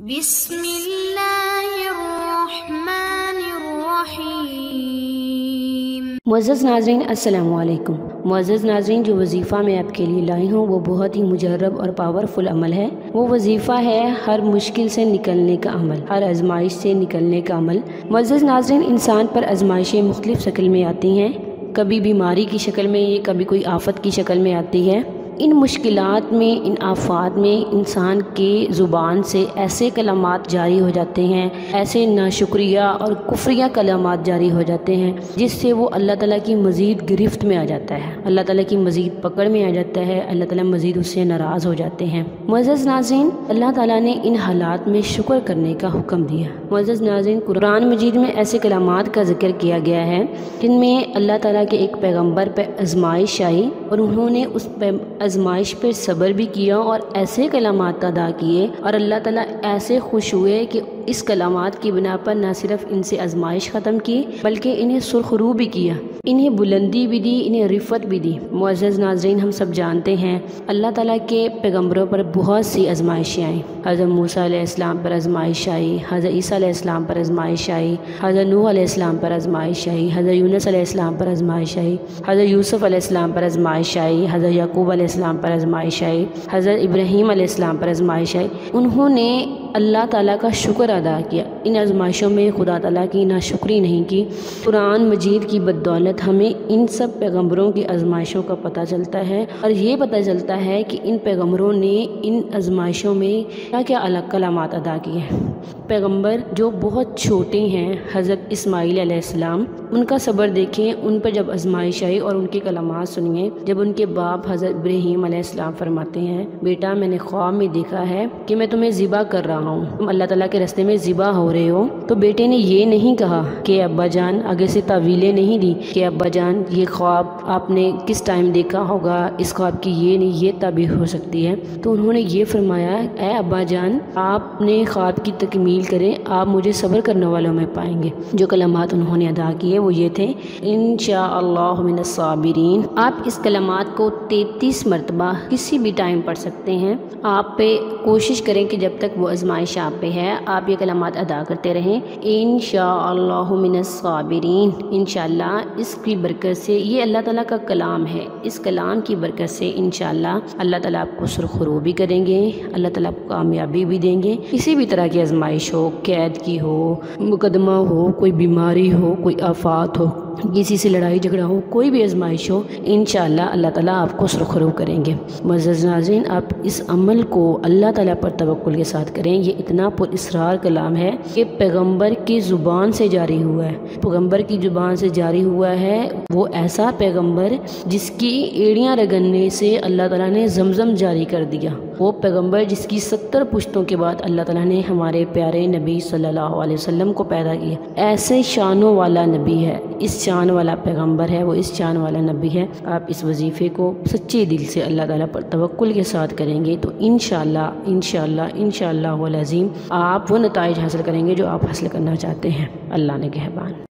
بسم اللہ الرحمن الرحیم۔ معزز ناظرین السلام علیکم۔ معزز ناظرین، جو وظیفہ میں آپ کے لیے لائی ہوں وہ بہت ہی مجرب اور پاورفل عمل ہے۔ وہ وظیفہ ہے ہر مشکل سے نکلنے کا عمل، ہر آزمائش سے نکلنے کا عمل۔ معزز ناظرین، انسان پر آزمائشیں مختلف شکل میں آتی ہیں، کبھی بیماری کی شکل میں، کبھی کوئی آفت کی شکل میں آتی ہے۔ ان مشکلات میں، ان آفات میں انسان کے زبان سے ایسے کلمات جاری ہو جاتے ہیں، ایسے ناشکریہ اور کفریہ کلمات جاری ہو جاتے ہیں جس سے وہ اللہ تعالیٰ کی مزید گرفت میں آ جاتا ہے، اللہ تعالیٰ کی مزید پکڑ میں آ جاتا ہے، اللہ تعالیٰ مزید اس سے ناراض ہو جاتے ہیں۔ معزز ناظرین، اللہ تعالیٰ نے ان حالات میں شکر کرنے کا حکم دیا۔ معزز ناظرین، قرآن مجید میں ایسے کلمات کا ذکر کیا گیا ہے جن میں اللہ تعالیٰ کے ایک پیغمبر پہ آزمائش آئی اور انہوں نے اس آزمائش پہ صبر بھی کیا اور ایسے کلمات ادا کیے، اور اللہ تعالیٰ ایسے خوش ہوئے کہ اس کلمات کی بنا پر نہ صرف ان سے آزمائش ختم کی بلکہ انہیں سرخرو بھی کیا، انہیں بلندی بھی دی، انہیں رفعت بھی دی۔ معزز ناظرین، ہم سب جانتے ہیں اللہ تعالیٰ کے پیغمبروں پر بہت سی آزمائشیں آئیں۔ حضرت موسیٰ علیہ السلام پر آزمائش آئی، حضرت عیسیٰ علیہ السلام پر آزمائش آئی، حضرت نوح علیہ السلام پر آزمائش آئی، حضرت یونس علیہ السلام پر آزمائش آئی، حضرت یوسف علیہ السلام پر آزمائش آئی، حضرت یعقوب علیہ السلام پر آزمائش آئی، حضرت ابراہیم علیہ السلام پر آزمائش آئی۔ انہوں نے اللہ تعالیٰ کا شکر ادا کیا، ان آزمائشوں میں خدا تعالیٰ کی ناشکری نہیں کی۔ قرآن مجید کی بدولت ہمیں ان سب پیغمبروں کی آزمائشوں کا پتہ چلتا ہے، اور یہ پتہ چلتا ہے کہ ان پیغمبروں نے ان آزمائشوں میں کیا کیا الگ کلمات ادا کیے ہیں۔ پیغمبر جو بہت چھوٹے ہیں، حضرت اسماعیل علیہ السلام، ان کا صبر دیکھیں، ان پر جب آزمائش آئی اور ان کے کلمات سنیے، جب ان کے باپ حضرت ابراہیم علیہ السلام فرماتے ہیں، بیٹا میں نے خواب میں دیکھا ہے کہ میں تمہیں ذبح کر رہا ہوں، تم اللہ تعالیٰ کے راستے میں ذبح ہو رہے ہو، تو بیٹے نے یہ نہیں کہا کہ ابا جان، آگے سے تعویلیں نہیں دی کہ ابا جان یہ خواب آپ نے کس ٹائم دیکھا ہوگا، اس خواب کی یہ نہیں یہ تعبیر ہو سکتی ہے، تو انہوں نے یہ فرمایا، اے ابا جان آپ نے خواب کی تکمیل کریں، آپ مجھے صبر کرنے والوں میں پائیں گے۔ جو کلمات انہوں نے ادا کیے وہ یہ تھے، انشاءاللہ من الصابرین۔ آپ اس کلمات کو 33 مرتبہ کسی بھی ٹائم پڑھ سکتے ہیں۔ آپ پہ کوشش کریں کہ جب تک وہ آزمائش آپ پہ ہے آپ یہ کلمات ادا کرتے رہیں، انشاءاللہ من الصابرین۔ انشاءاللہ اس کی برکت سے، یہ اللہ تعالیٰ کا کلام ہے، اس کلام کی برکت سے انشاءاللہ اللہ تعالیٰ آپ کو سرخرو بھی کریں گے، اللہ تعالیٰ آپ کو کامیابی بھی دیں گے۔ کسی بھی طرح کی آزمائش ہو، قید کی ہو، مقدمہ ہو، کوئی بیماری ہو، کوئی آفات ہو، کسی سے لڑائی جھگڑا ہو، کوئی بھی آزمائش ہو، انشاءاللہ اللہ تعالیٰ آپ کو سرخرو کریں گے۔ معزز ناظرین، آپ اس عمل کو اللہ تعالیٰ پر توکل کے ساتھ کریں۔ یہ اتنا پر اسرار کلام ہے کہ پیغمبر کی زبان سے جاری ہوا ہے، پیغمبر کی زبان سے جاری ہوا ہے، وہ ایسا پیغمبر جس کی ایڑیاں رگڑنے سے اللہ تعالیٰ نے زمزم جاری کر دیا، وہ پیغمبر جس کی 70 پشتوں کے بعد اللہ تعالیٰ نے ہمارے پیارے نبی صلی اللہ علیہ وسلم کو پیدا کیا۔ ایسے شانوں والا نبی ہے، اس شان والا پیغمبر ہے، وہ اس شان والا نبی ہے۔ آپ اس وظیفے کو سچے دل سے اللہ تعالیٰ پر توکل کے ساتھ کریں گے تو انشاءاللہ العظیم آپ وہ نتائج حاصل کریں گے جو آپ حاصل کرنا چاہتے ہیں۔ اللہ نگہبان۔